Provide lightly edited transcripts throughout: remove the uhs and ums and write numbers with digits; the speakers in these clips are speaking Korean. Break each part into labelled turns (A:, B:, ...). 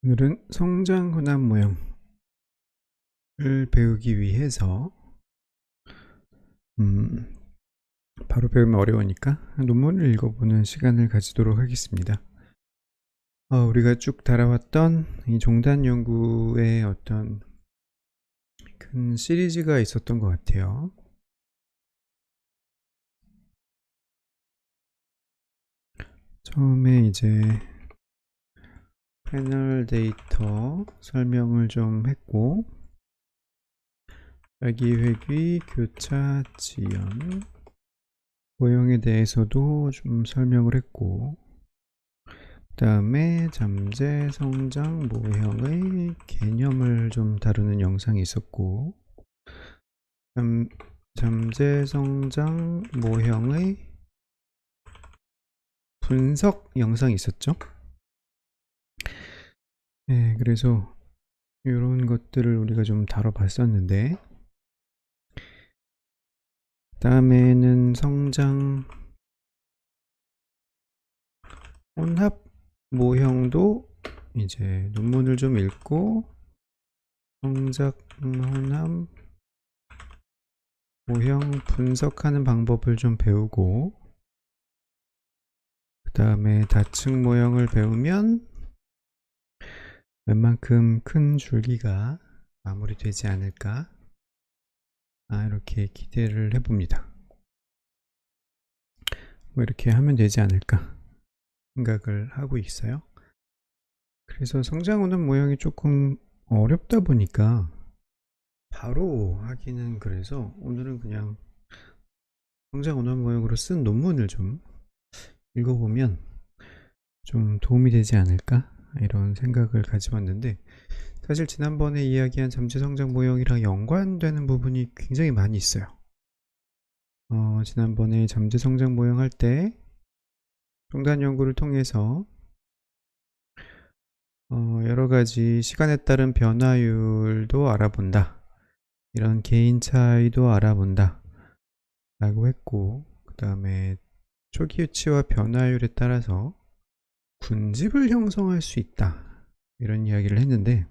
A: 오늘은 성장 혼합 모형을 배우기 위해서 바로 배우면 어려우니까 논문을 읽어보는 시간을 가지도록 하겠습니다. 우리가 쭉 달아왔던 이 종단 연구의 어떤 큰 시리즈가 있었던 것 같아요. 처음에 이제 패널 데이터 설명을 좀 했고, 자기회귀, 교차, 지연, 모형에 대해서도 좀 설명을 했고, 그 다음에 잠재 성장 모형의 개념을 좀 다루는 영상이 있었고, 잠재 성장 모형의 분석 영상이 있었죠. 네, 그래서 이런 것들을 우리가 좀 다뤄봤었는데, 다음에는 성장 혼합 모형도 이제 논문을 좀 읽고 성장 혼합 모형 분석하는 방법을 좀 배우고, 그 다음에 다층 모형을 배우면 웬만큼 큰 줄기가 마무리되지 않을까, 이렇게 기대를 해봅니다. 뭐 이렇게 하면 되지 않을까 생각을 하고 있어요. 그래서 성장 혼합 모형이 조금 어렵다 보니까 바로 하기는, 그래서 오늘은 그냥 성장 혼합 모형으로 쓴 논문을 좀 읽어보면 좀 도움이 되지 않을까, 이런 생각을 가져왔는데, 사실 지난번에 이야기한 잠재 성장 모형이랑 연관되는 부분이 굉장히 많이 있어요. 지난번에 잠재 성장 모형 할 때 종단 연구를 통해서 여러가지 시간에 따른 변화율도 알아본다, 이런 개인 차이도 알아본다 라고 했고, 그 다음에 초기 유치와 변화율에 따라서 군집을 형성할 수 있다, 이런 이야기를 했는데,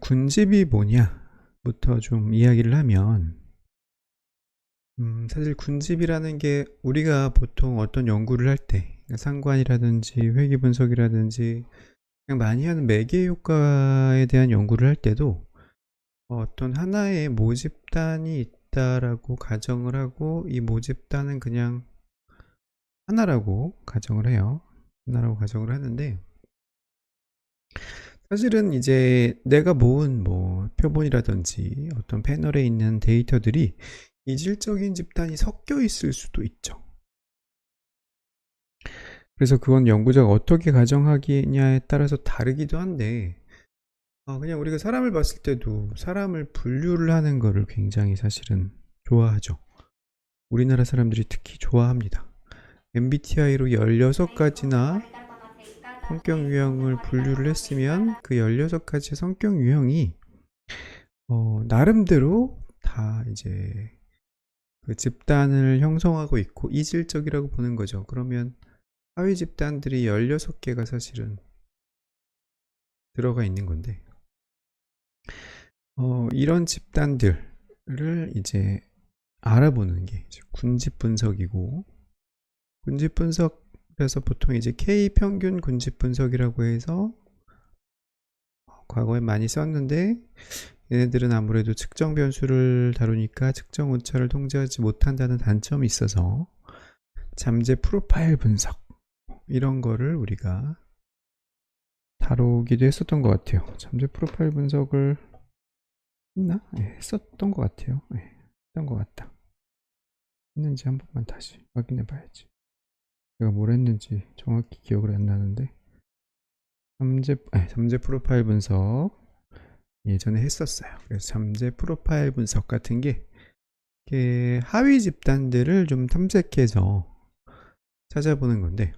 A: 군집이 뭐냐부터 좀 이야기를 하면, 사실 군집이라는 게 우리가 보통 어떤 연구를 할 때 상관이라든지 회귀 분석이라든지 그냥 많이 하는 매개 효과에 대한 연구를 할 때도 어떤 하나의 모집단이 있다라고 가정을 하고, 이 모집단은 그냥 하나라고 가정을 해요. 하나라고 가정을 하는데, 사실은 이제 내가 모은 뭐 표본이라든지 어떤 패널에 있는 데이터들이 이질적인 집단이 섞여 있을 수도 있죠. 그래서 그건 연구자가 어떻게 가정하기냐에 따라서 다르기도 한데, 그냥 우리가 사람을 봤을 때도 사람을 분류를 하는 거를 굉장히 사실은 좋아하죠. 우리나라 사람들이 특히 좋아합니다. MBTI로 16가지나 성격 유형을 분류를 했으면 그 16가지 성격 유형이 나름대로 다 이제 그 집단을 형성하고 있고 이질적이라고 보는 거죠. 그러면 하위 집단들이 16개가 사실은 들어가 있는 건데, 이런 집단들을 이제 알아보는 게 이제 군집 분석이고, 군집 분석에서 보통 이제 K 평균 군집 분석이라고 해서 과거에 많이 썼는데, 얘네들은 아무래도 측정 변수를 다루니까 측정 오차를 통제하지 못한다는 단점이 있어서 잠재 프로파일 분석, 이런 거를 우리가 다루기도 했었던 것 같아요. 잠재 프로파일 분석을 했나? 네, 했었던 것 같아요. 네, 했던 것 같다. 했는지 한 번만 다시 확인해 봐야지. 내가 뭘 했는지 정확히 기억을 안 나는데, 잠재 프로파일 분석 예전에 했었어요. 그래서 잠재 프로파일 분석 같은 게 하위 집단들을 좀 탐색해서 찾아보는 건데,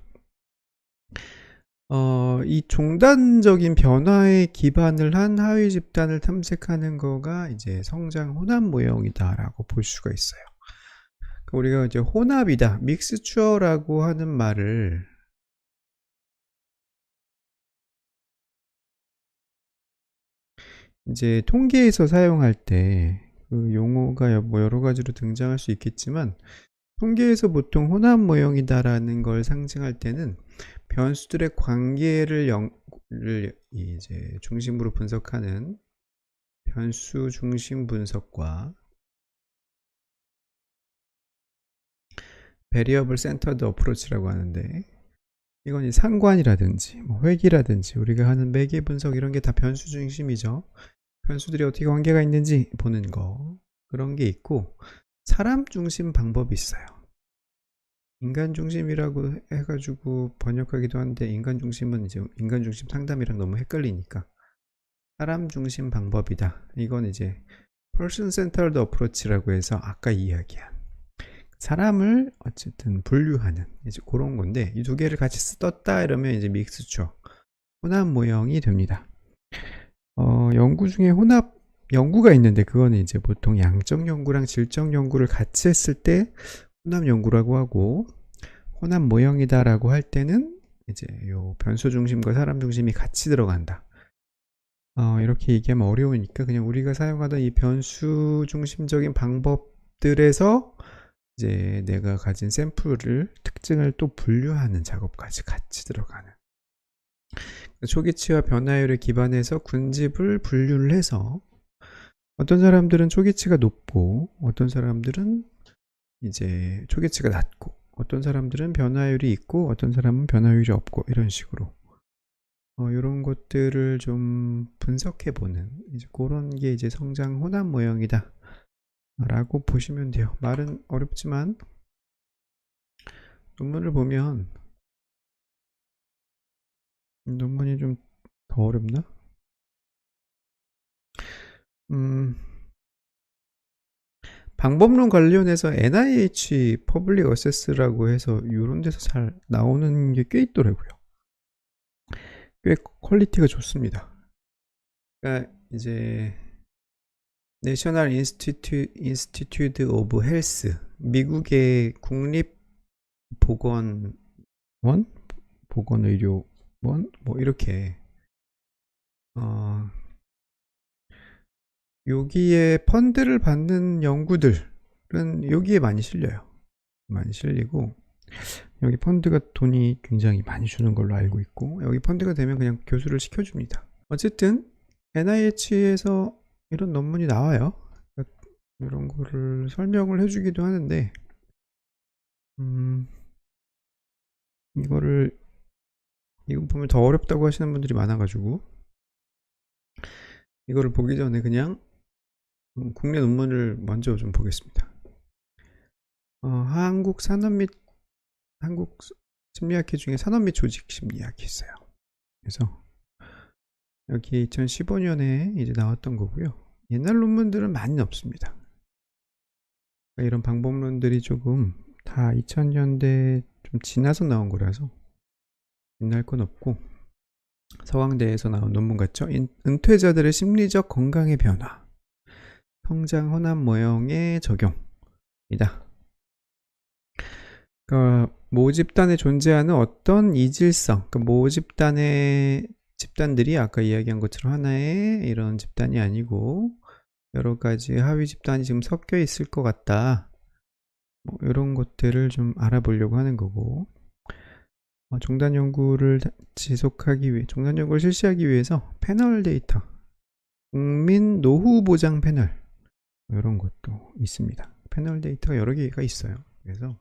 A: 이 종단적인 변화에 기반을 한 하위 집단을 탐색하는 거가 이제 성장 혼합 모형이다라고 볼 수가 있어요. 우리가 이제 혼합이다, 믹스추어라고 하는 말을 이제 통계에서 사용할 때 그 용어가 뭐 여러 가지로 등장할 수 있겠지만 통계에서 보통 혼합 모형이다라는 걸 상징할 때는 변수들의 관계를 이제 중심으로 분석하는 변수 중심 분석과 Variable Centered Approach라고 하는데, 이건 이 상관이라든지 뭐 회귀라든지 우리가 하는 매개 분석 이런 게 다 변수 중심이죠. 변수들이 어떻게 관계가 있는지 보는 거, 그런 게 있고, 사람 중심 방법이 있어요. 인간 중심이라고 해가지고 번역하기도 하는데, 인간 중심은 이제 인간 중심 상담이랑 너무 헷갈리니까 사람 중심 방법이다. 이건 이제 Person Centered Approach라고 해서 아까 이야기한 사람을 어쨌든 분류하는 이제 그런 건데, 이 두 개를 같이 썼다 이러면 이제 믹스처 혼합 모형이 됩니다. 연구 중에 혼합 연구가 있는데, 그거는 이제 보통 양적 연구랑 질적 연구를 같이 했을 때 혼합 연구라고 하고, 혼합 모형이다라고 할 때는 이제 요 변수 중심과 사람 중심이 같이 들어간다. 이렇게 얘기하면 어려우니까 그냥 우리가 사용하던 이 변수 중심적인 방법들에서 이제 내가 가진 샘플을 특징을 또 분류하는 작업까지 같이 들어가는, 초기치와 변화율에 기반해서 군집을 분류를 해서 어떤 사람들은 초기치가 높고 어떤 사람들은 이제 초기치가 낮고 어떤 사람들은 변화율이 있고 어떤 사람은 변화율이 없고 이런 식으로 이런 것들을 좀 분석해 보는 이제 그런 게 이제 성장 혼합 모형이다 라고 보시면 돼요. 말은 어렵지만 논문을 보면, 논문이 좀 더 어렵나? 방법론 관련해서 NIH 퍼블릭 어세스라고 해서 이런 데서 잘 나오는 게 꽤 있더라고요. 꽤 퀄리티가 좋습니다. 그러니까 이제 National Institute of Health, 미국의 국립보건원, 보건의료원, 뭐 이렇게 여기에 펀드를 받는 연구들은 여기에 많이 실려요. 많이 실리고, 여기 펀드가 돈이 굉장히 많이 주는 걸로 알고 있고, 여기 펀드가 되면 그냥 교수를 시켜줍니다. 어쨌든 NIH에서 이런 논문이 나와요. 이런 거를 설명을 해주기도 하는데, 이거 보면 더 어렵다고 하시는 분들이 많아가지고 이거를 보기 전에 그냥 국내 논문을 먼저 좀 보겠습니다. 한국 심리학회 중에 산업 및 조직 심리학이 있어요. 그래서 여기 2015년에 이제 나왔던 거고요. 옛날 논문들은 많이 없습니다. 그러니까 이런 방법론들이 조금 다 2000년대 좀 지나서 나온 거라서 옛날 건 없고, 서강대에서 나온 논문 같죠? 은퇴자들의 심리적 건강의 변화, 성장 혼합 모형의 적용이다. 그러니까 모 집단에 존재하는 어떤 이질성, 그러니까 모 집단들이 아까 이야기한 것처럼 하나의 이런 집단이 아니고 여러 가지 하위 집단이 지금 섞여 있을 것 같다. 뭐 이런 것들을 좀 알아보려고 하는 거고, 종단 연구를 종단 연구를 실시하기 위해서 패널 데이터, 국민 노후 보장 패널, 이런 것도 있습니다. 패널 데이터가 여러 개가 있어요. 그래서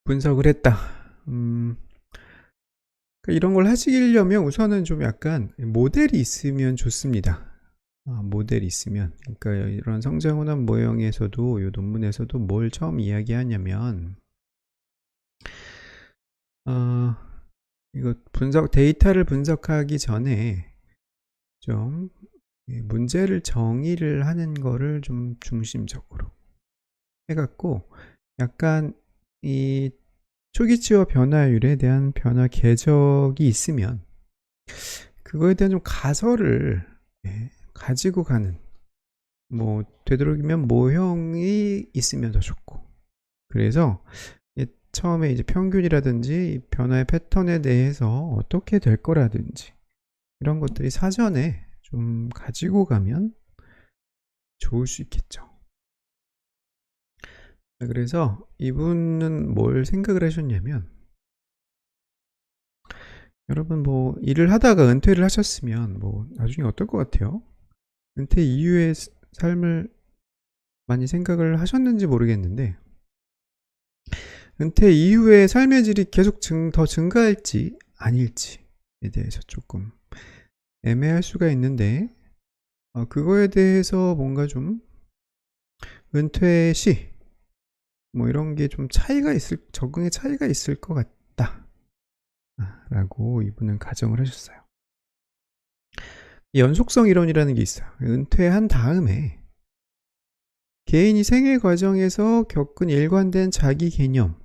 A: 분석을 했다. 그러니까 이런 걸 하시려면 우선은 좀 약간 모델이 있으면 좋습니다. 모델이 있으면. 그러니까 이런 성장 혼합 모형에서도, 이 논문에서도 뭘 처음 이야기하냐면, 이거 데이터를 분석하기 전에 좀 문제를 정의를 하는 거를 좀 중심적으로 해갖고, 약간 이 초기치와 변화율에 대한 변화 궤적이 있으면 그거에 대한 좀 가설을 가지고 가는, 뭐 되도록이면 모형이 있으면 더 좋고, 그래서 처음에 이제 평균이라든지 변화의 패턴에 대해서 어떻게 될 거라든지 이런 것들이 사전에 좀 가지고 가면 좋을 수 있겠죠. 그래서 이분은 뭘 생각을 하셨냐면, 여러분 뭐 일을 하다가 은퇴를 하셨으면 뭐 나중에 어떨 것 같아요? 은퇴 이후의 삶을 많이 생각을 하셨는지 모르겠는데, 은퇴 이후의 삶의 질이 계속 더 증가할지 아닐지에 대해서 조금 애매할 수가 있는데, 그거에 대해서 뭔가 좀 은퇴 시 뭐 이런 게 좀 적응의 차이가 있을 것 같다 라고 이분은 가정을 하셨어요. 연속성 이론이라는 게 있어요. 은퇴한 다음에 개인이 생애 과정에서 겪은 일관된 자기 개념,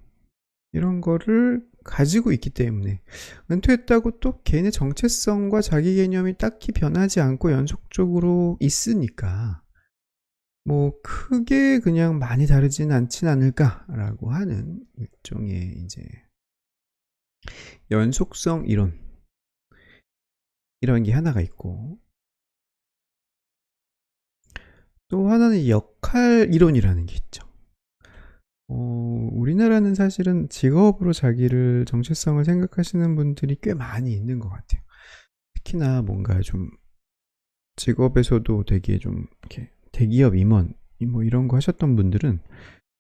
A: 이런 거를 가지고 있기 때문에 은퇴했다고 또 개인의 정체성과 자기 개념이 딱히 변하지 않고 연속적으로 있으니까 뭐 크게 그냥 많이 다르진 않진 않을까라고 하는 일종의 이제 연속성 이론, 이런 게 하나가 있고, 또 하나는 역할 이론이라는 게 있죠. 우리나라는 사실은 직업으로 자기를 정체성을 생각하시는 분들이 꽤 많이 있는 것 같아요. 특히나 뭔가 좀 직업에서도 되게 좀 이렇게 대기업 임원 뭐 이런 거 하셨던 분들은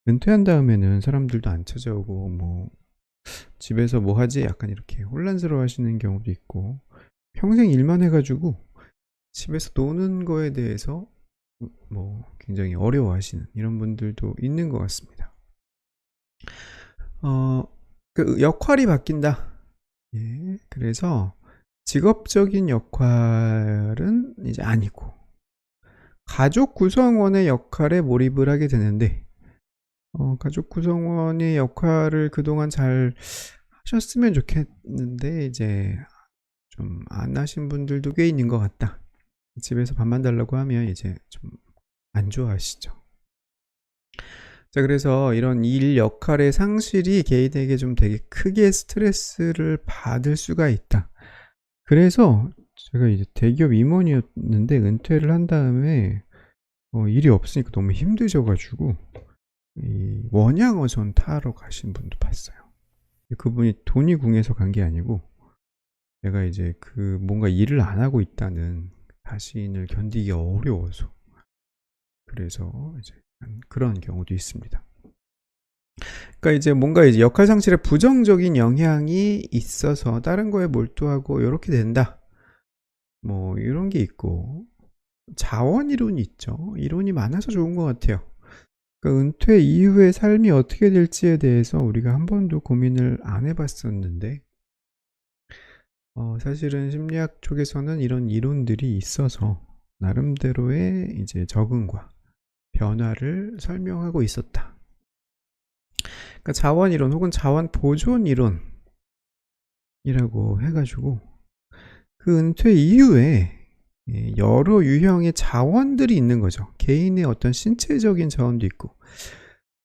A: 은퇴한 다음에는 사람들도 안 찾아오고 뭐 집에서 뭐 하지? 약간 이렇게 혼란스러워 하시는 경우도 있고, 평생 일만 해가지고 집에서 노는 거에 대해서 뭐 굉장히 어려워하시는 이런 분들도 있는 것 같습니다. 그 역할이 바뀐다. 예, 그래서 직업적인 역할은 이제 아니고 가족 구성원의 역할에 몰입을 하게 되는데, 가족 구성원의 역할을 그동안 잘 하셨으면 좋겠는데 이제 좀 안 하신 분들도 꽤 있는 것 같다. 집에서 밥만 달라고 하면 이제 좀 안 좋아하시죠. 자, 그래서 이런 일 역할의 상실이 개인에게 좀 되게 크게 스트레스를 받을 수가 있다. 그래서 제가 이제 대기업 임원이었는데 은퇴를 한 다음에 일이 없으니까 너무 힘드셔가지고 이 원양어선 타러 가신 분도 봤어요. 그분이 돈이 궁해서 간 게 아니고 내가 이제 그 뭔가 일을 안 하고 있다는 자신을 견디기 어려워서, 그래서 이제 그런 경우도 있습니다. 그러니까 이제 뭔가 이제 역할 상실에 부정적인 영향이 있어서 다른 거에 몰두하고 이렇게 된다. 뭐 이런 게 있고, 자원 이론이 있죠. 이론이 많아서 좋은 것 같아요. 그러니까 은퇴 이후의 삶이 어떻게 될지에 대해서 우리가 한 번도 고민을 안 해봤었는데, 사실은 심리학 쪽에서는 이런 이론들이 있어서 나름대로의 이제 적응과 변화를 설명하고 있었다. 그러니까 자원 이론 혹은 자원 보존 이론이라고 해가지고 그 은퇴 이후에 여러 유형의 자원들이 있는 거죠. 개인의 어떤 신체적인 자원도 있고,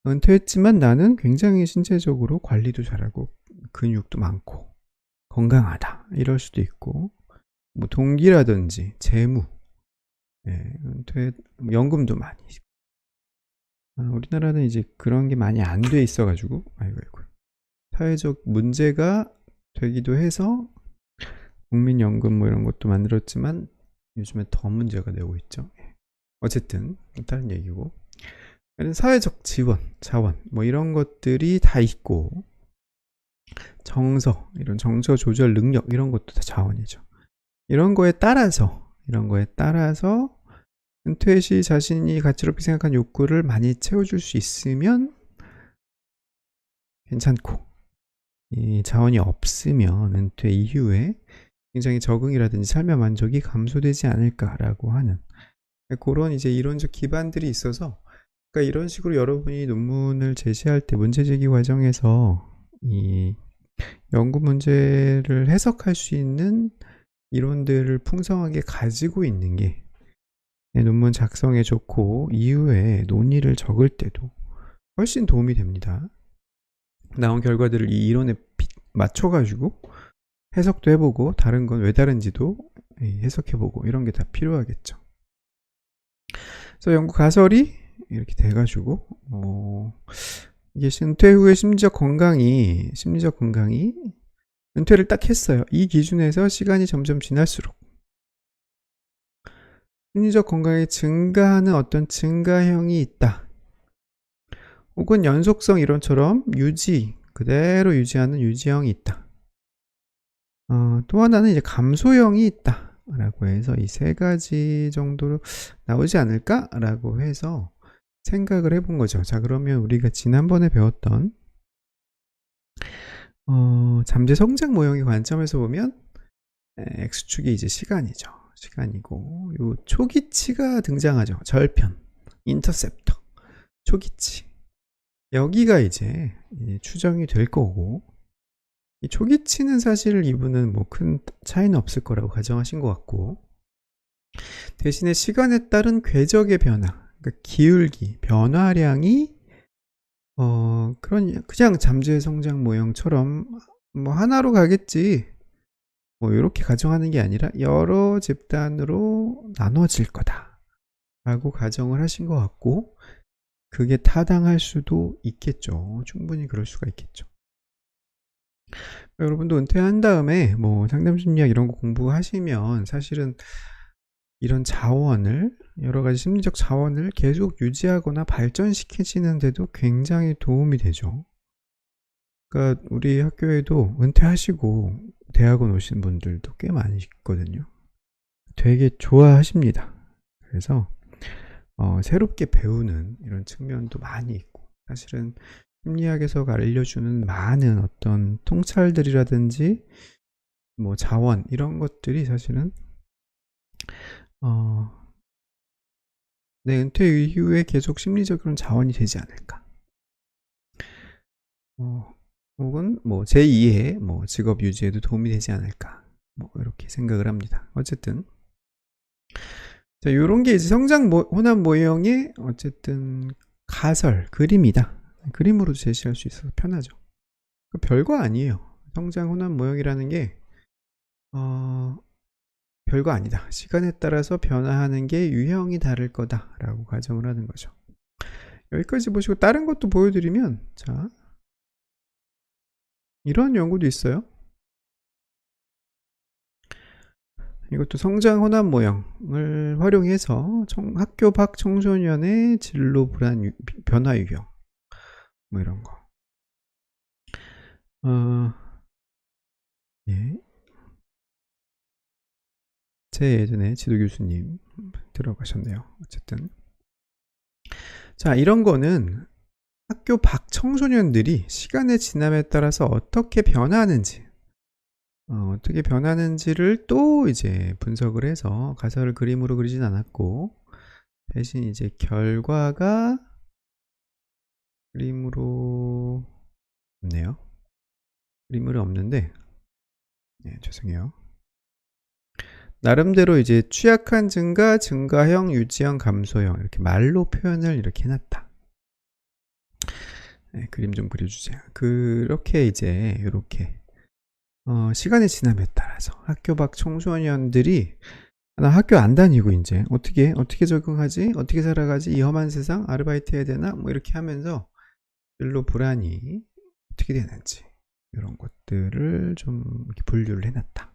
A: 은퇴했지만 나는 굉장히 신체적으로 관리도 잘하고 근육도 많고 건강하다 이럴 수도 있고, 뭐 동기라든지 재무, 은퇴 연금도 많이. 우리나라는 이제 그런 게 많이 안 돼 있어가지고 아이고 사회적 문제가 되기도 해서 국민연금 뭐 이런 것도 만들었지만 요즘에 더 문제가 되고 있죠. 어쨌든 다른 얘기고, 사회적 지원, 자원 뭐 이런 것들이 다 있고, 정서, 이런 정서 조절 능력 이런 것도 다 자원이죠. 이런 거에 따라서 은퇴 시 자신이 가치롭게 생각한 욕구를 많이 채워줄 수 있으면 괜찮고, 이 자원이 없으면 은퇴 이후에 굉장히 적응이라든지 삶의 만족이 감소되지 않을까라고 하는 그런 이제 이론적 기반들이 있어서, 그러니까 이런 식으로 여러분이 논문을 제시할 때 문제 제기 과정에서 이 연구 문제를 해석할 수 있는 이론들을 풍성하게 가지고 있는 게 논문 작성에 좋고 이후에 논의를 적을 때도 훨씬 도움이 됩니다. 나온 결과들을 이 이론에 맞춰가지고 해석도 해보고 다른 건 왜 다른지도 해석해보고 이런 게 다 필요하겠죠. 그래서 연구 가설이 이렇게 돼가지고 이게 은퇴 후에 심리적 건강이 은퇴를 딱 했어요. 이 기준에서 시간이 점점 지날수록 심리적 건강이 증가하는 어떤 증가형이 있다. 혹은 연속성 이론처럼 그대로 유지하는 유지형이 있다. 또 하나는 이제 감소형이 있다. 라고 해서 이 세 가지 정도로 나오지 않을까라고 해서 생각을 해본 거죠. 자, 그러면 우리가 지난번에 배웠던 잠재 성장 모형의 관점에서 보면 X축이 이제 시간이죠. 시간이고 요 초기치가 등장하죠. 절편, 인터셉터, 초기치. 여기가 이제 추정이 될 거고, 이 초기치는 사실 이분은 뭐 큰 차이는 없을 거라고 가정하신 것 같고, 대신에 시간에 따른 궤적의 변화, 그러니까 기울기, 변화량이 그냥 잠재 성장 모형처럼 뭐 하나로 가겠지, 뭐 이렇게 가정하는 게 아니라 여러 집단으로 나눠질 거다 라고 가정을 하신 것 같고, 그게 타당할 수도 있겠죠. 충분히 그럴 수가 있겠죠. 여러분도 은퇴한 다음에 뭐 상담심리학 이런 거 공부하시면 사실은 이런 자원을, 여러 가지 심리적 자원을 계속 유지하거나 발전시키시는데도 굉장히 도움이 되죠. 그러니까 우리 학교에도 은퇴하시고 대학원 오신 분들도 꽤 많이 있거든요. 되게 좋아하십니다. 그래서 새롭게 배우는 이런 측면도 많이 있고, 사실은 심리학에서 알려주는 많은 어떤 통찰들이라든지 뭐 자원 이런 것들이 사실은 내 은퇴 이후에 계속 심리적으로 자원이 되지 않을까. 혹은 뭐 제2의 뭐 직업 유지에도 도움이 되지 않을까. 뭐 이렇게 생각을 합니다. 어쨌든 자, 요런 게 이제 성장 혼합 모형의 어쨌든 가설, 그림이다. 그림으로 제시할 수 있어서 편하죠. 별거 아니에요. 성장 혼합 모형이라는 게 별거 아니다. 시간에 따라서 변화하는 게 유형이 다를 거다라고 가정을 하는 거죠. 여기까지 보시고 다른 것도 보여드리면, 자, 이런 연구도 있어요. 이것도 성장 혼합 모형을 활용해서 학교 밖 청소년의 진로 변화 유형, 뭐 이런 거. 예. 제 예전에 지도 교수님 들어가셨네요. 어쨌든 자, 이런 거는 학교 밖 청소년들이 시간의 지남에 따라서 어떻게 변하는지, 어떻게 변하는지를 또 이제 분석을 해서 가설을 그림으로 그리진 않았고, 대신 이제 결과가 그림으로 없네요. 그림으로 없는데, 네, 죄송해요. 나름대로 이제 취약한 증가, 증가형, 유지형, 감소형 이렇게 말로 표현을 이렇게 해놨다. 네, 그림 좀 그려주세요. 그렇게 이제 이렇게 시간의 지남에 따라서 학교 밖 청소년들이 나 학교 안 다니고 이제 어떻게 적응하지? 어떻게 살아가지? 이 험한 세상 아르바이트 해야 되나? 뭐 이렇게 하면서 진로 불안이 어떻게 되는지 이런 것들을 좀 이렇게 분류를 해놨다.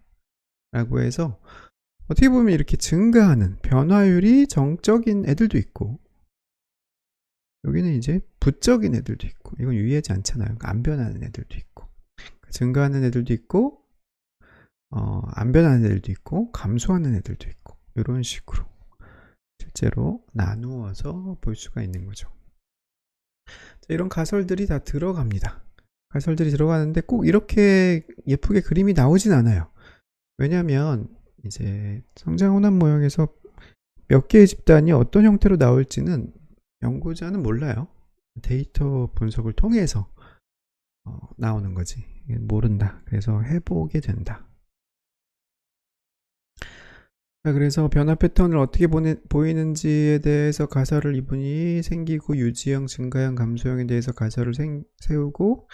A: 라고 해서 어떻게 보면 이렇게 증가하는 변화율이 정적인 애들도 있고, 여기는 이제 부적인 애들도 있고, 이건 유의하지 않잖아요. 안 변하는 애들도 있고, 증가하는 애들도 있고, 안 변하는 애들도 있고, 감소하는 애들도 있고, 이런 식으로 실제로 나누어서 볼 수가 있는 거죠. 자, 이런 가설들이 다 들어갑니다. 가설들이 들어가는데 꼭 이렇게 예쁘게 그림이 나오진 않아요. 왜냐하면 이제 성장 혼합 모형에서 몇 개의 집단이 어떤 형태로 나올지는 연구자는 몰라요. 데이터 분석을 통해서 나오는 거지. 모른다. 그래서 해보게 된다. 그래서 변화 패턴을 어떻게 보이는지에 대해서 가설을 이분이 생기고, 유지형, 증가형, 감소형에 대해서 가설을 세우고,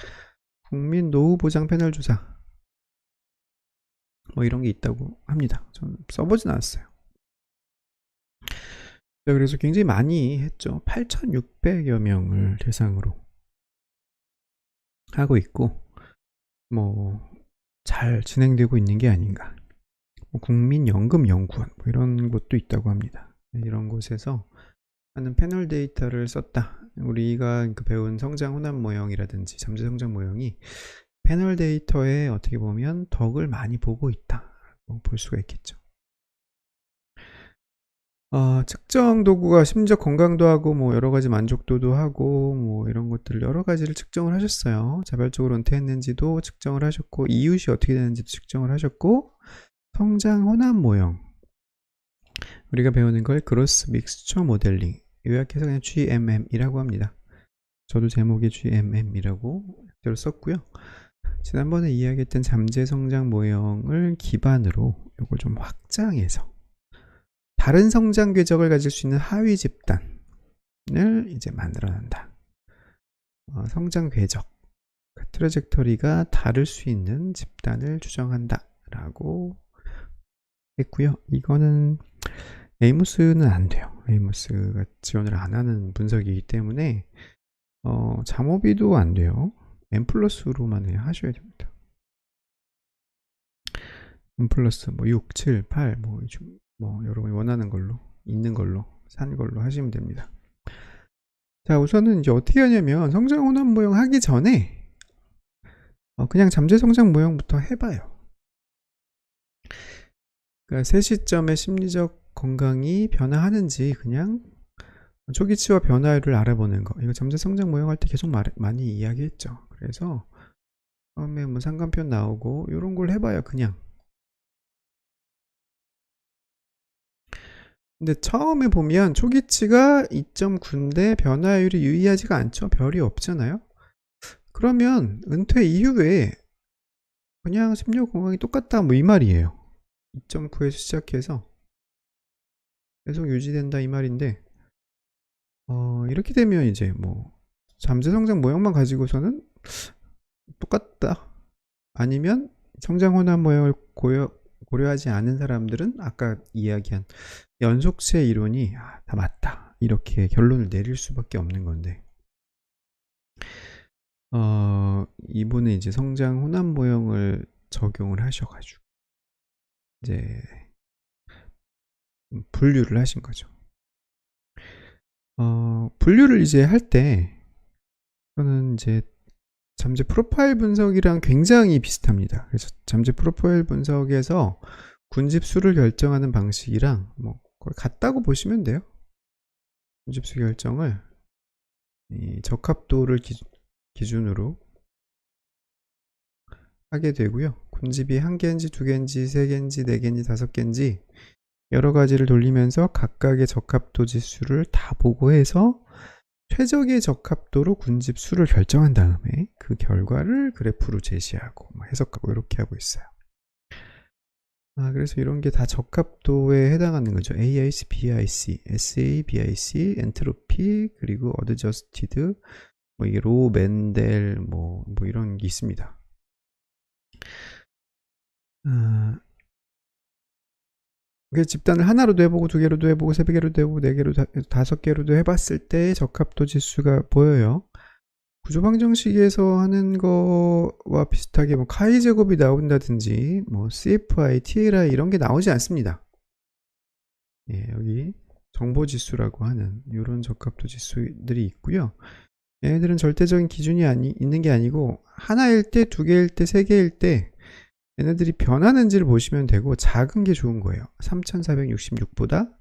A: 국민 노후 보장 패널 조사, 뭐 이런 게 있다고 합니다. 저는 써보진 않았어요. 네, 그래서 굉장히 많이 했죠. 8,600여 명을 대상으로 하고 있고, 뭐 잘 진행되고 있는 게 아닌가. 뭐 국민연금연구원 뭐 이런 곳도 있다고 합니다. 이런 곳에서 하는 패널 데이터를 썼다. 우리가 그 배운 성장 혼합 모형이라든지 잠재 성장 모형이 패널 데이터에 어떻게 보면 덕을 많이 보고 있다. 볼 수가 있겠죠. 측정 도구가 심지어 건강도 하고 뭐 여러 가지 만족도도 하고 뭐 이런 것들 여러 가지를 측정을 하셨어요. 자발적으로 은퇴했는지도 측정을 하셨고 이웃이 어떻게 되는지도 측정을 하셨고 성장 혼합 모형 우리가 배우는 걸 그로스 믹스처 모델링 요약해서 그냥 GMM이라고 합니다. 저도 제목이 GMM이라고 그대로 썼고요. 지난번에 이야기했던 잠재 성장 모형을 기반으로 이걸 좀 확장해서 다른 성장 궤적을 가질 수 있는 하위 집단을 이제 만들어낸다. 성장 궤적, 트래젝터리가 다를 수 있는 집단을 추정한다 라고 했고요. 이거는 에이모스는 안 돼요. 에이모스가 지원을 안 하는 분석이기 때문에 잠오비도 안 돼요. M+로만 하셔야 됩니다. M+ 뭐 6, 7, 8 뭐 여러분이 원하는 걸로 있는 걸로 산 걸로 하시면 됩니다. 자, 우선은 이제 어떻게 하냐면 성장 혼합 모형 하기 전에 그냥 잠재 성장 모형부터 해봐요. 그러니까 세 시점의 심리적 건강이 변화하는지 그냥 초기치와 변화율을 알아보는 거. 이거 잠재 성장 모형 할 때 계속 많이 이야기했죠. 그래서 처음에 뭐 상관편 나오고 이런 걸 해봐요. 그냥. 근데 처음에 보면 초기치가 2.9인데 변화율이 유의하지가 않죠. 별이 없잖아요. 그러면 은퇴 이후에 그냥 심리적 건강이 똑같다 뭐 이 말이에요. 2.9에서 시작해서 계속 유지된다 이 말인데 이렇게 되면 이제 뭐 잠재 성장 모형만 가지고서는 똑같다. 아니면 성장 혼합 모형을 고려하지 않은 사람들은 아까 이야기한 연속체 이론이 다 맞다. 이렇게 결론을 내릴 수밖에 없는 건데 이분은 이제 성장 혼합 모형을 적용을 하셔가지고 이제 분류를 하신 거죠. 분류를 이제 할 때 저는 이제 잠재 프로파일 분석이랑 굉장히 비슷합니다. 그래서 잠재 프로파일 분석에서 군집수를 결정하는 방식이랑 뭐 거의 같다고 보시면 돼요. 군집수 결정을 이 적합도를 기준으로 하게 되고요. 군집이 1개인지 2개인지 3개인지 4개인지 5개인지 여러 가지를 돌리면서 각각의 적합도 지수를 다 보고해서 최적의 적합도로 군집수를 결정한 다음에 그 결과를 그래프로 제시하고 해석하고 이렇게 하고 있어요. 그래서 이런 게 다 적합도에 해당하는 거죠. AIC, BIC, SA, BIC, 엔트로피, 그리고 어드저스티드, 뭐 이게 로, 맨델, 뭐 이런 게 있습니다. 집단을 하나로도 해보고 2개로도 해보고 3개로도 해보고 4개로도 5개로도 해봤을 때 적합도 지수가 보여요. 구조방정식에서 하는 거와 비슷하게 뭐 카이 제곱이 나온다든지 뭐 CFI, TLI 이런 게 나오지 않습니다. 예, 여기 정보지수라고 하는 이런 적합도 지수들이 있고요. 얘네들은 절대적인 기준이 있는 게 아니고 하나일 때, 2개일 때, 3개일 때 얘네들이 변하는지를 보시면 되고 작은 게 좋은 거예요. 3466보다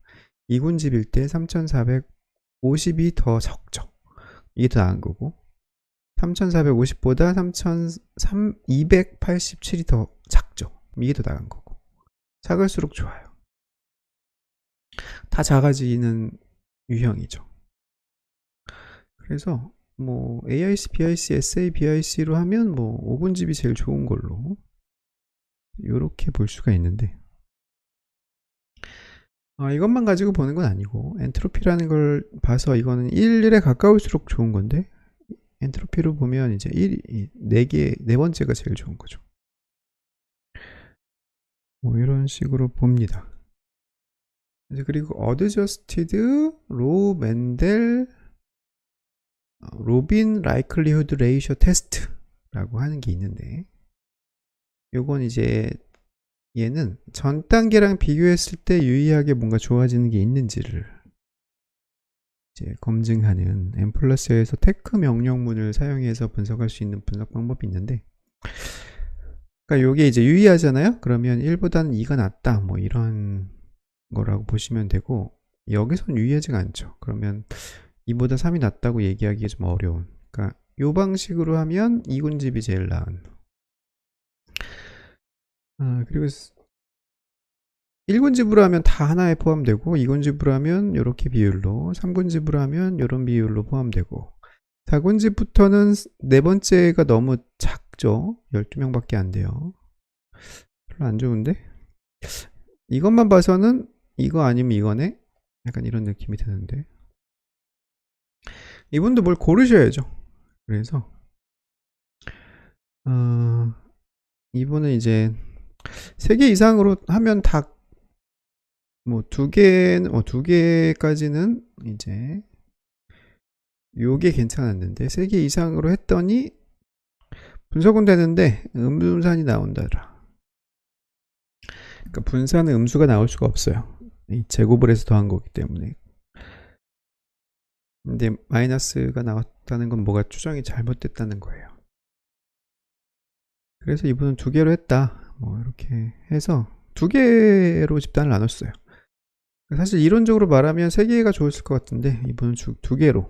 A: 2군집일 때 3450이 더 적죠. 이게 더 나은 거고 3450보다 3287이 더 작죠. 이게 더 나은 거고 작을수록 좋아요. 다 작아지는 유형이죠. 그래서 뭐 AIC, BIC, SA, BIC로 하면 뭐 5군집이 제일 좋은 걸로 이렇게 볼 수가 있는데 이것만 가지고 보는 건 아니고 엔트로피라는 걸 봐서 이거는 1에 가까울수록 좋은 건데 엔트로피로 보면 이제 4번째가 제일 좋은 거죠. 뭐 이런 식으로 봅니다. 그리고 어드저스티드 로 맨델 로빈 라이클리후드 레이셔 테스트라고 하는 게 있는데, 요건 이제 얘는 전 단계랑 비교했을 때 유의하게 뭔가 좋아지는 게 있는지를 이제 검증하는 M+에서 테크 명령문을 사용해서 분석할 수 있는 분석 방법이 있는데, 그러니까 요게 이제 유의하잖아요. 그러면 1보다는 2가 낫다 뭐 이런 거라고 보시면 되고, 여기선 유의하지가 않죠. 그러면 2보다 3이 낫다고 얘기하기 좀 어려운, 그러니까 요 방식으로 하면 2군집이 제일 나은. 그리고 1군집으로 하면 다 하나에 포함되고, 2군집으로 하면 이렇게 비율로, 3군집으로 하면 이런 비율로 포함되고, 4군집부터는 네 번째가 너무 작죠. 12명밖에 안 돼요. 별로 안 좋은데? 이것만 봐서는 이거 아니면 이거네? 약간 이런 느낌이 드는데, 이분도 뭘 고르셔야죠. 그래서 이분은 이제 3개 이상으로 하면 다 뭐 2개까지는 이제 요게 괜찮았는데, 3개 이상으로 했더니 분석은 되는데 음산이 나온다라. 그러니까 분산은 음수가 나올 수가 없어요. 이 제곱을 해서 더한 거기 때문에. 근데 마이너스가 나왔다는 건 뭐가 추정이 잘못됐다는 거예요. 그래서 이분은 2개로 했다. 뭐 이렇게 해서 2개로 집단을 나눴어요. 사실 이론적으로 말하면 3개가 좋았을 것 같은데, 이분은 2개로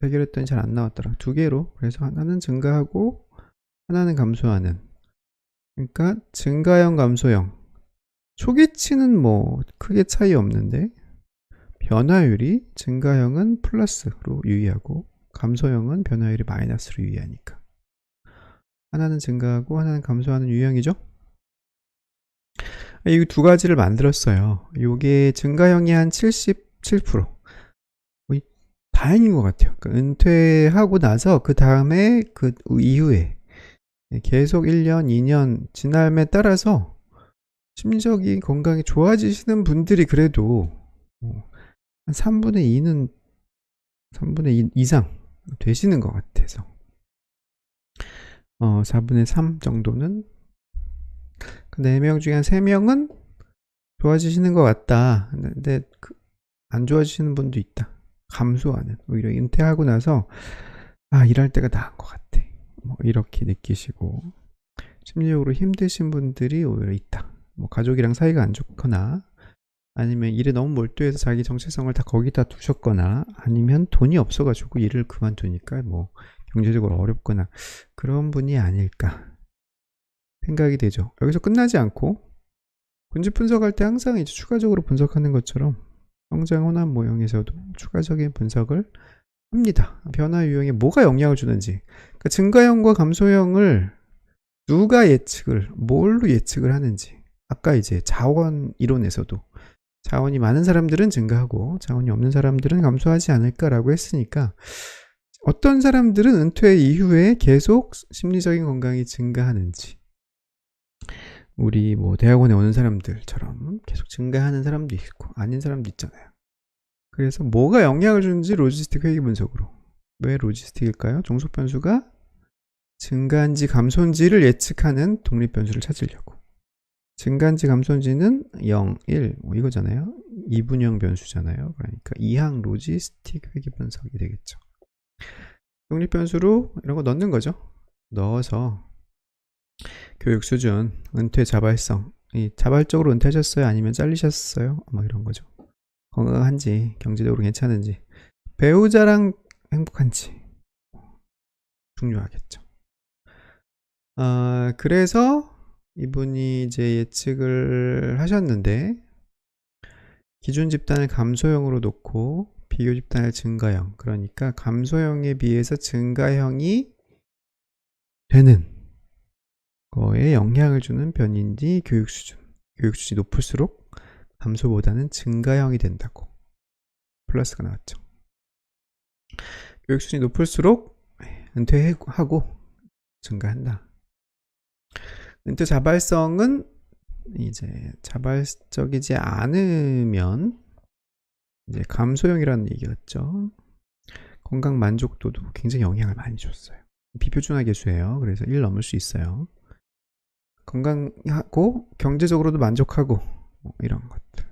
A: 3개로 했더니 잘 안 나왔더라. 2개로. 그래서 하나는 증가하고 하나는 감소하는, 그러니까 증가형 감소형. 초기치는 뭐 크게 차이 없는데, 변화율이 증가형은 플러스로 유의하고 감소형은 변화율이 마이너스로 유의하니까 하나는 증가하고 하나는 감소하는 유형이죠. 이 2가지를 만들었어요. 이게 증가형이 한 77%. 다행인 것 같아요. 그러니까 은퇴하고 나서 그 다음에 그 이후에 계속 1년, 2년 지남에 따라서 심리적인 건강이 좋아지시는 분들이 그래도 한 3분의 2는 3분의 2 이상 되시는 것 같아서 4분의 3 정도는, 그 4명 중에 한 3명은 좋아지시는 것 같다. 근데 안 좋아지시는 분도 있다. 감소하는, 오히려 은퇴하고 나서 일할 때가 나은 것 같아, 뭐 이렇게 느끼시고 심리적으로 힘드신 분들이 오히려 있다. 뭐 가족이랑 사이가 안 좋거나, 아니면 일에 너무 몰두해서 자기 정체성을 다 거기다 두셨거나, 아니면 돈이 없어가지고 일을 그만두니까 뭐 경제적으로 어렵거나, 그런 분이 아닐까 생각이 되죠. 여기서 끝나지 않고 군집 분석할 때 항상 이제 추가적으로 분석하는 것처럼 성장 혼합 모형에서도 추가적인 분석을 합니다. 변화 유형에 뭐가 영향을 주는지. 그러니까 증가형과 감소형을 누가 뭘로 예측을 하는지. 아까 이제 자원 이론에서도 자원이 많은 사람들은 증가하고 자원이 없는 사람들은 감소하지 않을까라고 했으니까, 어떤 사람들은 은퇴 이후에 계속 심리적인 건강이 증가하는지, 우리 뭐 대학원에 오는 사람들처럼 계속 증가하는 사람도 있고 아닌 사람도 있잖아요. 그래서 뭐가 영향을 주는지 로지스틱 회귀 분석으로. 왜 로지스틱일까요? 종속 변수가 증가인지 감소인지를 예측하는 독립 변수를 찾으려고. 증가인지 감소인지는 0, 1 뭐 이거잖아요. 이분형 변수잖아요. 그러니까 이항 로지스틱 회귀 분석이 되겠죠. 독립 변수로 이런 거 넣는 거죠. 넣어서 교육 수준, 은퇴 자발성, 자발적으로 은퇴하셨어요? 아니면 잘리셨어요? 뭐 이런 거죠. 건강한지, 경제적으로 괜찮은지, 배우자랑 행복한지 중요하겠죠. 그래서 이분이 이제 예측을 하셨는데, 기준 집단을 감소형으로 놓고 비교 집단을 증가형, 그러니까 감소형에 비해서 증가형이 되는 거에 영향을 주는 변인지 교육 수준이 높을수록 감소보다는 증가형이 된다고 플러스가 나왔죠. 교육 수준이 높을수록 은퇴하고 증가한다. 은퇴 자발성은 이제 자발적이지 않으면 이제 감소형이라는 얘기였죠. 건강 만족도도 굉장히 영향을 많이 줬어요. 비표준화 계수예요. 그래서 1 넘을 수 있어요. 건강하고 경제적으로도 만족하고 뭐 이런 것들.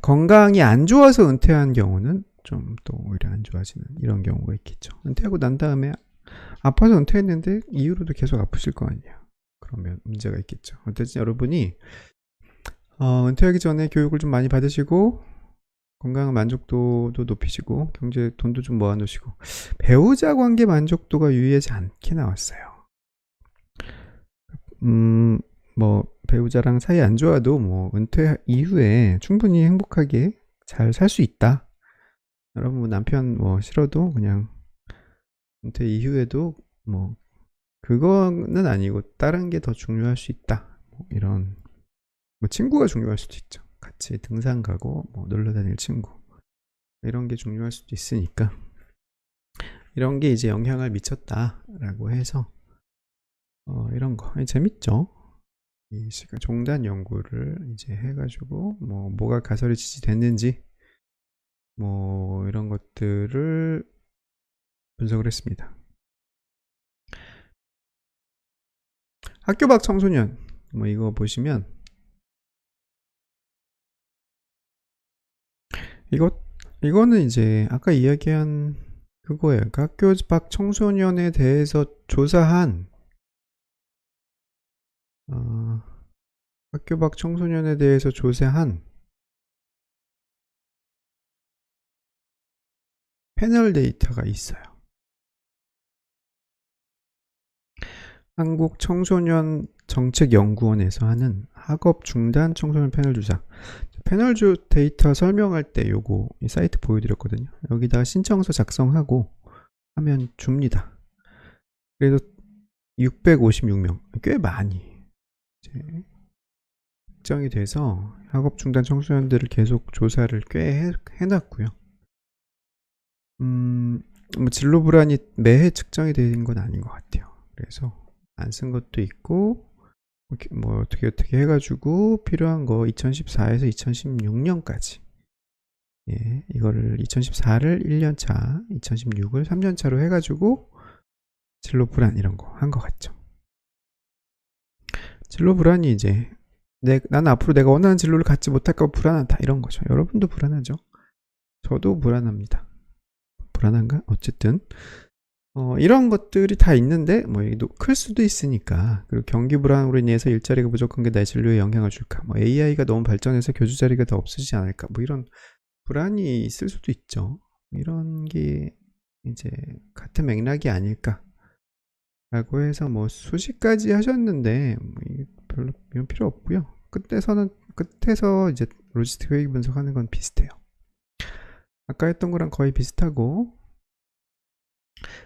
A: 건강이 안 좋아서 은퇴한 경우는 좀 또 오히려 안 좋아지는 이런 경우가 있겠죠. 은퇴하고 난 다음에 아파서 은퇴했는데 이후로도 계속 아프실 거 아니에요. 그러면 문제가 있겠죠. 어쨌든 여러분이 은퇴하기 전에 교육을 좀 많이 받으시고 건강 만족도도 높이시고 경제 돈도 좀 모아놓으시고 배우자 관계 만족도가 유의하지 않게 나왔어요. 뭐 배우자랑 사이 안 좋아도 뭐 은퇴 이후에 충분히 행복하게 잘 살 수 있다. 여러분 뭐 남편 뭐 싫어도 그냥 은퇴 이후에도 뭐 그거는 아니고 다른 게 더 중요할 수 있다. 뭐 이런 뭐 친구가 중요할 수도 있죠. 같이 등산 가고 뭐 놀러 다닐 친구 이런 게 중요할 수도 있으니까 이런 게 이제 영향을 미쳤다라고 해서 이런 거 재밌죠. 이 시간 종단 연구를 이제 해가지고 뭐가 가설이 지지됐는지 뭐 이런 것들을 분석을 했습니다. 학교 밖 청소년 뭐 이거 보시면 이거는 이제 아까 이야기한 그거예요. 그러니까 학교 밖 청소년에 대해서 조사한 학교 밖 청소년에 대해서 조사한 패널 데이터가 있어요. 한국 청소년 정책연구원에서 하는 학업 중단 청소년 패널 조사. 패널 데이터 설명할 때 요거 이 사이트 보여드렸거든요. 여기다가 신청서 작성하고 하면 줍니다. 그래서 656명 꽤 많이 측정이 돼서 학업 중단 청소년들을 계속 조사를 꽤 해놨고요. 뭐 진로 불안이 매해 측정이 되는 건 아닌 것 같아요. 그래서 안 쓴 것도 있고 뭐 어떻게 해가지고 필요한 거 2014에서 2016년까지 이거를 2014를 1년차 2016을 3년차로 해가지고 진로 불안 이런 거 한 것 같죠. 진로 불안이 이제 나는 앞으로 내가 원하는 진로를 갖지 못할까 봐 불안하다 이런 거죠. 여러분도 불안하죠. 저도 불안합니다. 불안한가? 어쨌든 이런 것들이 다 있는데 뭐 클 수도 있으니까. 그리고 경기 불안으로 인해서 일자리가 부족한 게 나의 진로에 영향을 줄까? 뭐 AI가 너무 발전해서 교수 자리가 더 없어지지 않을까? 뭐 이런 불안이 있을 수도 있죠. 이런 게 이제 같은 맥락이 아닐까? 라고 해서 뭐 수십 가지 하셨는데 별로 이런 필요 없고요. 끝에서 이제 로지스틱 회계 분석하는 건 비슷해요. 아까 했던 거랑 거의 비슷하고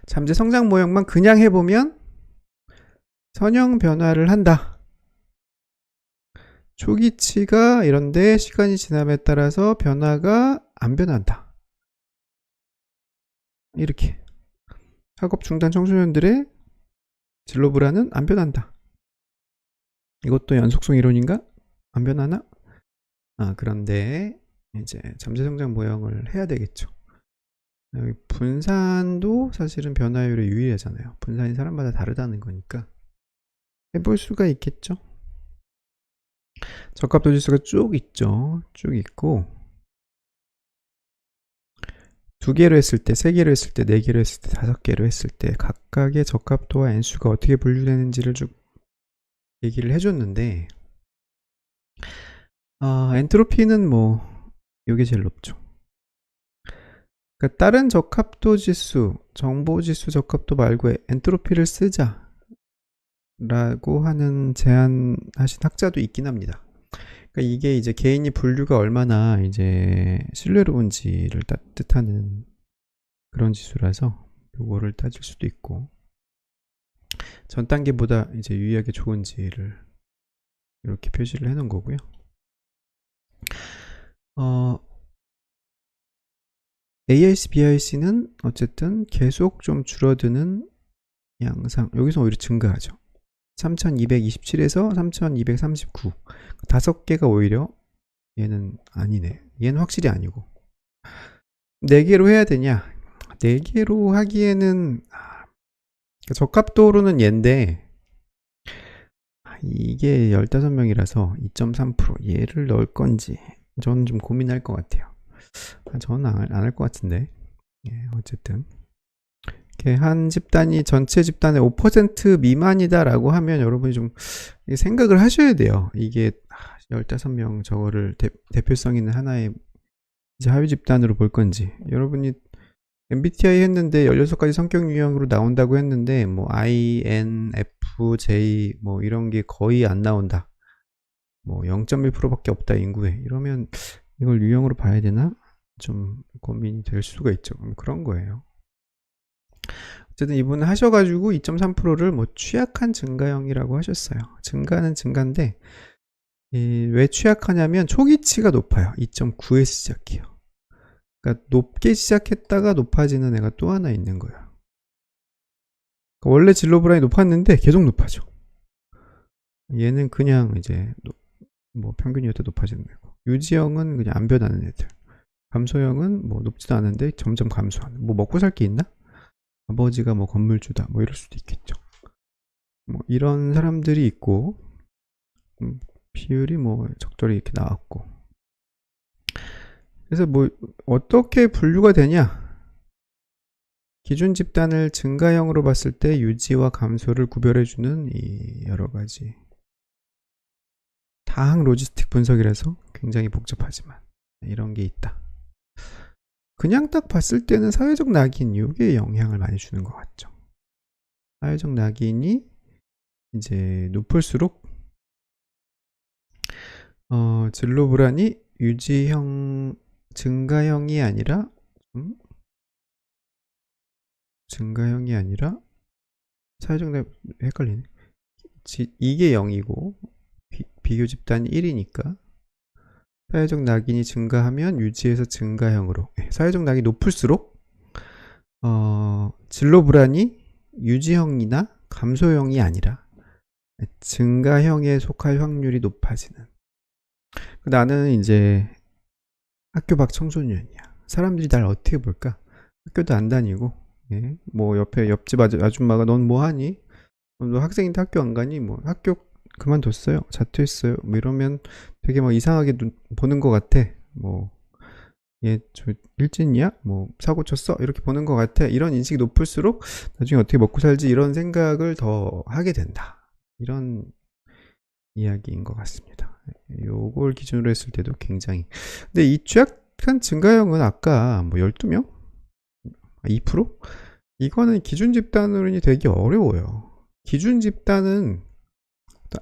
A: 잠재 성장 모형만 그냥 해보면 선형 변화를 한다. 초기치가 이런데 시간이 지남에 따라서 변화가 안 변한다. 이렇게 학업 중단 청소년들의 진로 불안은 안 변한다. 이것도 연속성 이론인가? 안 변하나? 그런데 이제 잠재 성장 모형을 해야 되겠죠. 여기 분산도 사실은 변화율에 유의하잖아요. 분산이 사람마다 다르다는 거니까 해볼 수가 있겠죠. 적합도 지수가 쭉 있죠. 쭉 있고 2개로 했을 때, 3개로 했을 때, 4개로 했을 때, 5개로 했을 때 각각의 적합도와 N수가 어떻게 분류되는지를 쭉 얘기를 해줬는데 엔트로피는 뭐 이게 제일 높죠. 그러니까 다른 적합도 지수, 정보 지수 적합도 말고 엔트로피를 쓰자 라고 하는 제안하신 학자도 있긴 합니다. 그러니까 이게 이제 개인이 분류가 얼마나 이제 신뢰로운지를 뜻하는 그런 지수라서 요거를 따질 수도 있고 전 단계보다 이제 유의하기 좋은지를 이렇게 표시를 해 놓은 거고요. AIC, BIC는 어쨌든 계속 좀 줄어드는 양상, 여기서 오히려 증가하죠. 3227에서 3239. 5개가 오히려 얘는 아니네. 얘는 확실히 아니고. 4개로 해야 되냐? 4개로 하기에는 적합도로는 얘인데 이게 15명이라서 2.3% 얘를 넣을 건지 저는 좀 고민할 것 같아요. 저는 안 할 것 같은데. 예, 어쨌든 한 집단이 전체 집단의 5% 미만이다라고 하면 여러분이 좀 생각을 하셔야 돼요. 이게 15명 저거를 대표성 있는 하나의 이제 하위 집단으로 볼 건지. 여러분이 MBTI 했는데 16가지 성격 유형으로 나온다고 했는데 뭐 INFJ 뭐 이런 게 거의 안 나온다. 뭐 0.1%밖에 없다 인구에. 이러면 이걸 유형으로 봐야 되나? 좀 고민이 될 수가 있죠. 그런 거예요. 어쨌든 이분은 하셔가지고 2.3%를 뭐 취약한 증가형이라고 하셨어요. 증가는 증가인데 왜 취약하냐면 초기치가 높아요. 2.9에서 시작해요. 그러니까 높게 시작했다가 높아지는 애가 또 하나 있는 거예요. 그러니까 원래 진로 불안이 높았는데 계속 높아져. 얘는 그냥 이제 뭐 평균이었다 높아지는 애고, 유지형은 그냥 안 변하는 애들, 감소형은 뭐 높지도 않은데 점점 감소하는. 뭐 먹고 살 게 있나? 아버지가 뭐 건물주다 뭐 이럴 수도 있겠죠. 뭐 이런 사람들이 있고, 비율이 뭐 적절히 이렇게 나왔고. 그래서 뭐 어떻게 분류가 되냐? 기준 집단을 증가형으로 봤을 때 유지와 감소를 구별해주는 이 여러가지 다항 로지스틱 분석이라서 굉장히 복잡하지만 이런 게 있다. 그냥 딱 봤을 때는 사회적 낙인, 이게 영향을 많이 주는 것 같죠. 사회적 낙인이 이제 높을수록 진로 불안이 유지형, 증가형이 아니라 사회적 낙인 헷갈리네. 이게 0이고 비교 집단이 1이니까 사회적 낙인이 증가하면 유지에서 증가형으로. 사회적 낙인이 높을수록 진로 불안이 유지형이나 감소형이 아니라 증가형에 속할 확률이 높아지는. 나는 이제 학교 밖 청소년이야. 사람들이 날 어떻게 볼까? 학교도 안 다니고, 예? 뭐 옆집 아줌마가 넌 뭐 하니? 너 학생인데 학교 안 가니? 뭐 학교 그만뒀어요. 자퇴했어요. 뭐 이러면 되게 막 이상하게 보는 것 같아. 뭐 얘 저 일진이야? 뭐 사고 쳤어? 이렇게 보는 것 같아. 이런 인식이 높을수록 나중에 어떻게 먹고 살지 이런 생각을 더 하게 된다. 이런 이야기인 것 같습니다. 요걸 기준으로 했을 때도 굉장히. 근데 이 취약한 증가형은 아까 뭐 12명? 2%? 이거는 기준 집단으로는 되게 어려워요. 기준 집단은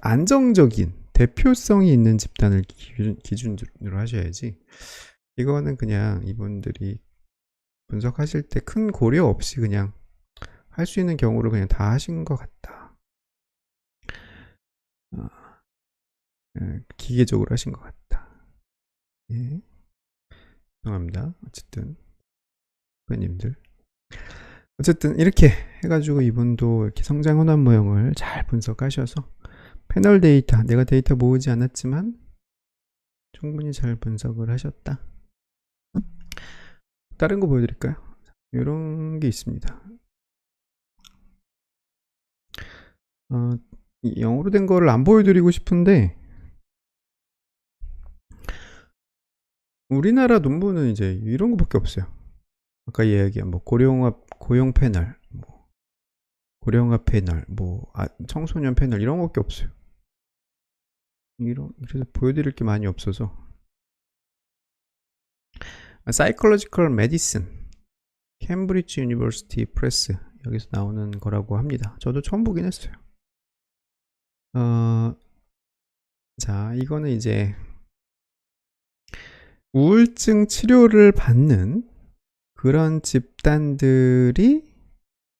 A: 안정적인 대표성이 있는 집단을 기준으로 하셔야지. 이거는 그냥 이분들이 분석하실 때 큰 고려 없이 그냥 할 수 있는 경우를 그냥 다 하신 것 같다. 기계적으로 하신 것 같다. 예. 죄송합니다. 어쨌든 후배님들, 어쨌든 이렇게 해가지고 이분도 이렇게 성장 혼합 모형을 잘 분석하셔서 패널 데이터, 내가 데이터 모으지 않았지만 충분히 잘 분석을 하셨다. 다른 거 보여드릴까요? 이런 게 있습니다. 영어로 된 거를 안 보여드리고 싶은데, 우리나라 논문은 이제 이런 거밖에 없어요. 아까 이야기한 뭐 고용 패널, 뭐 고령화 패널, 뭐 청소년 패널 이런 거밖에 없어요. 그래서 보여드릴 게 많이 없어서. Psychological Medicine, 캠브리지 유니버시티 프레스, 여기서 나오는 거라고 합니다. 저도 처음 보긴 했어요. 자, 이거는 이제 우울증 치료를 받는 그런 집단들이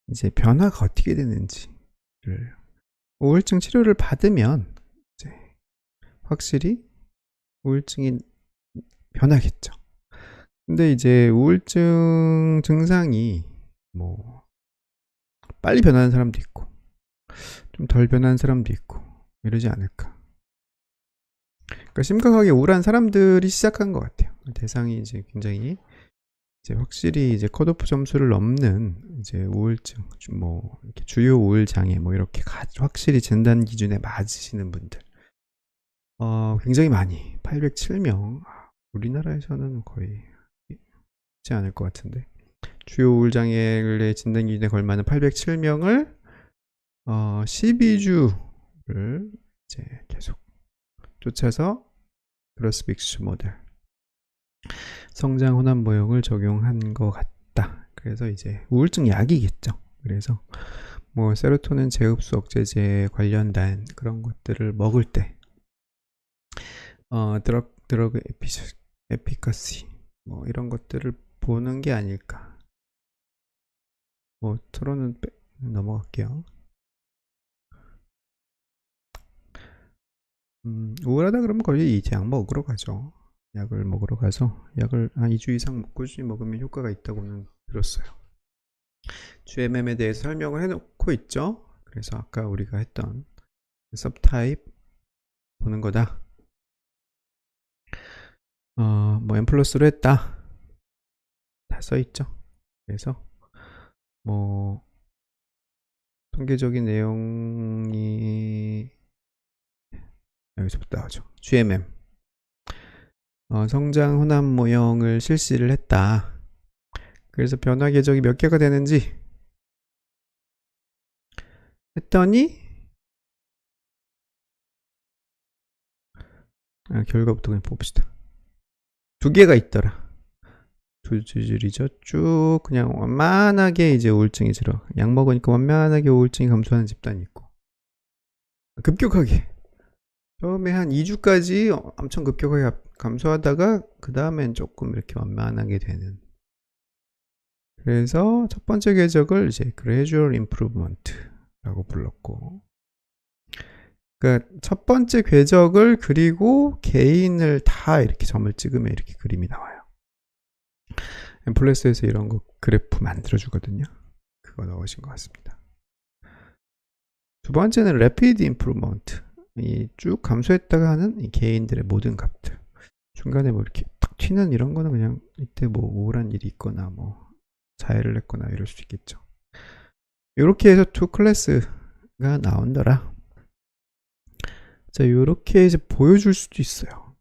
A: 이제 변화가 어떻게 되는지를, 우울증 치료를 받으면 이제 확실히 우울증이 변하겠죠. 근데 이제 우울증 증상이 뭐 빨리 변하는 사람도 있고 좀 덜 변한 사람도 있고 이러지 않을까. 그러니까 심각하게 우울한 사람들이 시작한 것 같아요. 대상이 이제 굉장히 이제 확실히 이제 컷오프 점수를 넘는 이제 우울증, 뭐 이렇게 주요 우울 장애 뭐 이렇게 확실히 진단 기준에 맞으시는 분들 굉장히 많이 807명. 우리나라에서는 거의 있지 않을 것 같은데 주요 우울 장애의 진단 기준에 걸맞는 807명을 12주를 이제 계속 쫓아서 그로스빅스 모델 성장 혼합 모형을 적용한 것 같다. 그래서 이제 우울증 약이겠죠. 그래서 뭐 세로토닌 재흡수 억제제 관련된 그런 것들을 먹을 때 드러그 에피커시 뭐 이런 것들을 보는 게 아닐까. 뭐 토론은 넘어갈게요. 우울하다 그러면 거의 이제 약 먹으러 가죠. 약을 먹으러 가서 약을 한 2주 이상 꾸준히 먹으면 효과가 있다고는 들었어요. GMM에 대해서 설명을 해놓고 있죠. 그래서 아까 우리가 했던 서브타입 보는 거다. 뭐 M+로 했다. 다 써있죠. 그래서 뭐 통계적인 내용이 여기서부터 나오죠. GMM 성장 혼합 모형을 실시를 했다. 그래서 변화 궤적이 몇 개가 되는지 했더니 결과부터 그냥 봅시다. 2개가 있더라. 두 줄이죠. 쭉 그냥 완만하게 이제 우울증이 들어. 약 먹으니까 완만하게 우울증이 감소하는 집단이 있고 급격하게 처음에 한 2주까지 엄청 급격하게 감소하다가 그 다음엔 조금 이렇게 완만하게 되는. 그래서 첫 번째 궤적을 이제 gradual improvement라고 불렀고, 그러니까 첫 번째 궤적을 그리고 개인을 다 이렇게 점을 찍으면 이렇게 그림이 나와요. 엠플레스에서 이런 거 그래프 만들어 주거든요. 그거 넣으신 것 같습니다. 두 번째는 rapid improvement. 이 쭉 감소했다가 하는 이 개인들의 모든 값들. 중간에 뭐 이렇게 탁 튀는 이런 거는 그냥 이때 뭐 우울한 일이 있거나 뭐 자해를 했거나 이럴 수 있겠죠. 이렇게 해서 2클래스가 나온더라. 자, 이렇게 이제 보여줄 수도 있어요.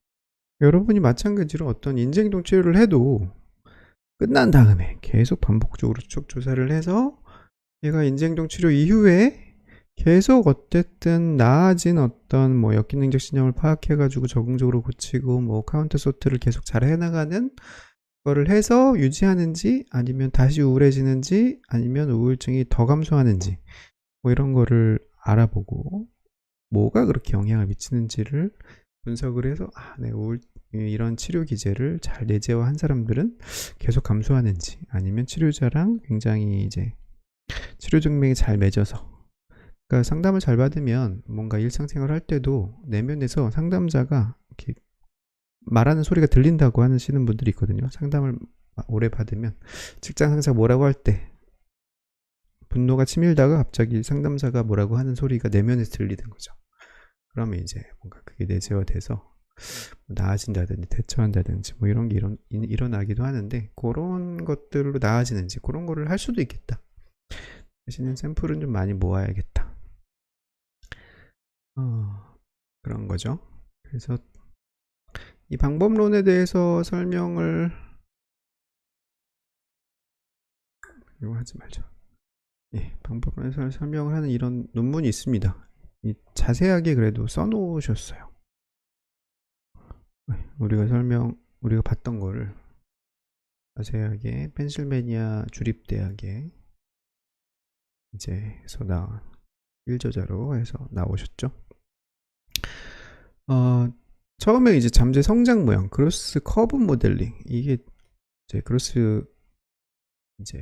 A: 여러분이 마찬가지로 어떤 인지행동 치료를 해도 끝난 다음에 계속 반복적으로 쭉 조사를 해서 얘가 인지행동 치료 이후에 계속 어쨌든 나아진 어떤 뭐 역기능적 신념을 파악해가지고 적응적으로 고치고 뭐 카운터 소트를 계속 잘 해나가는 거를 해서 유지하는지 아니면 다시 우울해지는지 아니면 우울증이 더 감소하는지 뭐 이런 거를 알아보고 뭐가 그렇게 영향을 미치는지를 분석을 해서 네, 이런 치료 기제를 잘 내재화한 사람들은 계속 감소하는지 아니면 치료자랑 굉장히 이제 치료 증명이 잘 맺어서 그러니까 상담을 잘 받으면 뭔가 일상생활 할 때도 내면에서 상담자가 이렇게 말하는 소리가 들린다고 하시는 분들이 있거든요. 상담을 오래 받으면 직장 상사 뭐라고 할 때 분노가 치밀다가 갑자기 상담자가 뭐라고 하는 소리가 내면에서 들리는 거죠. 그러면 이제 뭔가 그게 내재화돼서 나아진다든지 대처한다든지 뭐 이런 게 일어나기도 하는데 그런 것들로 나아지는지 그런 거를 할 수도 있겠다. 대신에 샘플은 좀 많이 모아야겠다. 그런 거죠. 그래서 이 방법론에 대해서 설명을 이거 하지 말죠. 방법론에서 설명을 하는 이런 논문이 있습니다. 자세하게 그래도 써놓으셨어요. 우리가 봤던 거를 자세하게 펜실베니아 주립대학에 이제 해서 나온 1저자로 해서 나오셨죠. 처음에 이제 잠재 성장 모형, 그로스 커브 모델링, 이게 이제 그로스 이제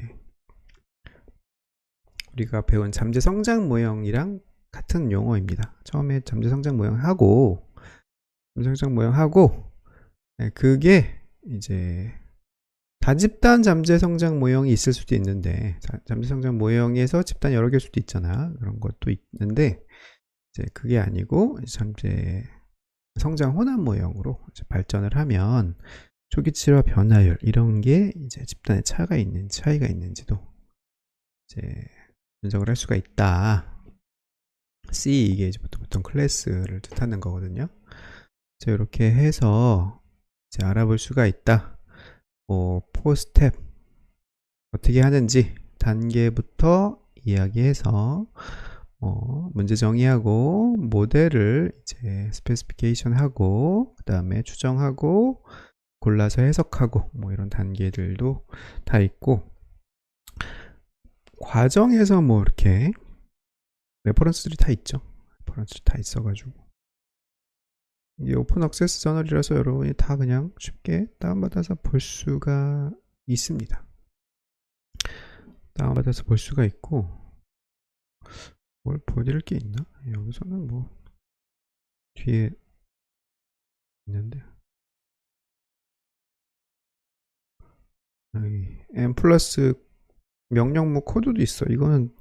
A: 우리가 배운 잠재 성장 모형이랑 같은 용어입니다. 처음에 잠재 성장 모형하고 그게 이제 다집단 잠재 성장 모형이 있을 수도 있는데, 잠재 성장 모형에서 집단 여러 개일 수도 있잖아. 그런 것도 있는데, 이제 그게 아니고 잠재 성장 혼합 모형으로 이제 발전을 하면 초기치와 변화율 이런 게 이제 집단의 차이가 있는지도 이제 분석을 할 수가 있다. C 이게 이제 보통 클래스를 뜻하는 거거든요. 자, 이렇게 해서 이제 알아볼 수가 있다. 포스텝 어떻게 하는지 단계부터 이야기해서 문제 정의하고 모델을 이제 스페시피케이션 하고 그 다음에 추정하고 골라서 해석하고 뭐 이런 단계들도 다 있고, 과정에서 뭐 이렇게 레퍼런스들이 다 있죠. 레퍼런스들이 다 있어가지고 이게 오픈 액세스 저널이라서 여러분이 다 그냥 쉽게 다운받아서 볼 수가 있습니다. 다운받아서 볼 수가 있고, 뭘 보여드릴 게 있나? 여기서는 뭐 뒤에 있는데 여기 M 플러스 명령문 코드도 있어. 이거는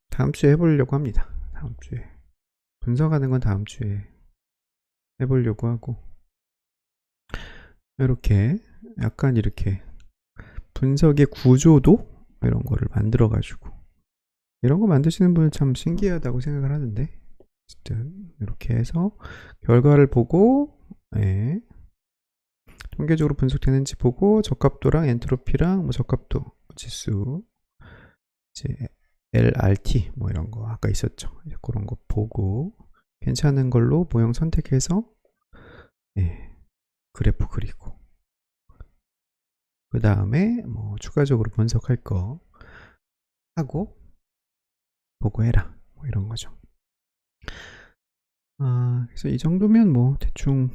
A: 다음 주에 해보려고 합니다. 다음 주에 분석하는 건 다음 주에 해보려고 하고, 이렇게 약간 이렇게 분석의 구조도 이런 거를 만들어 가지고, 이런 거 만드시는 분은 참 신기하다고 생각을 하는데, 어쨌든 이렇게 해서 결과를 보고 통계적으로 분석되는지 보고 적합도랑 엔트로피랑 뭐 적합도 지수 이제 LRT 뭐 이런 거 아까 있었죠. 그런 거 보고 괜찮은 걸로 모형 선택해서 그래프 그리고 그 다음에 뭐 추가적으로 분석할 거 하고 보고해라 뭐 이런 거죠. 그래서 이 정도면 뭐 대충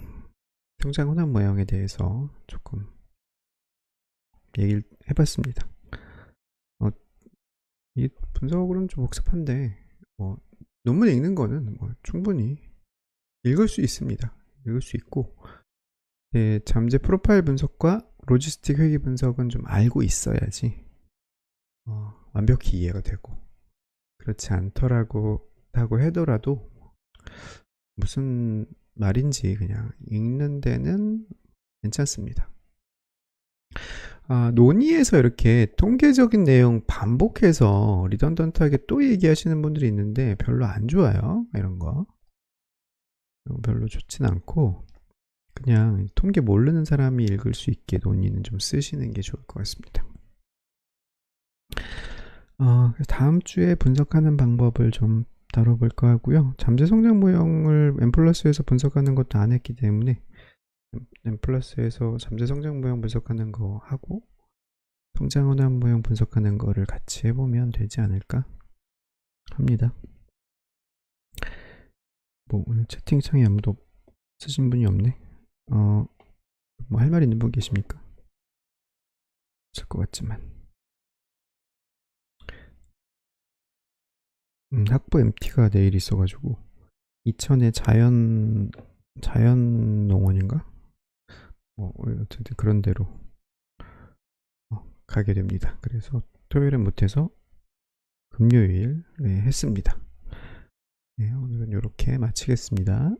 A: 성장 혼합 모형에 대해서 조금 얘기를 해봤습니다. 이 분석으로는 좀 복잡한데 뭐 논문 읽는 거는 뭐 충분히 읽을 수 있습니다. 읽을 수 있고, 잠재 프로파일 분석과 로지스틱 회계 분석은 좀 알고 있어야지 완벽히 이해가 되고, 그렇지 않더라고 하고 하더라도 무슨 말인지 그냥 읽는 데는 괜찮습니다. 논의에서 이렇게 통계적인 내용 반복해서 리던던트하게 또 얘기하시는 분들이 있는데 별로 안 좋아요. 이런 거 별로 좋진 않고, 그냥 통계 모르는 사람이 읽을 수 있게 논의는 좀 쓰시는 게 좋을 것 같습니다. 다음 주에 분석하는 방법을 좀 다뤄볼까 하고요. 잠재 성장 모형을 M+에서 분석하는 것도 안 했기 때문에 M+에서 잠재 성장 모형 분석하는 거 하고 성장 혼합 모형 분석하는 거를 같이 해보면 되지 않을까 합니다. 뭐 오늘 채팅창에 아무도 쓰신 분이 없네. 뭐 할 말 있는 분 계십니까? 없을 것 같지만. 학부 MT가 내일 있어가지고 이천의 자연농원인가? 어쨌든 그런 데로 가게 됩니다. 그래서 토요일은 못해서 금요일에 했습니다. 오늘은 이렇게 마치겠습니다.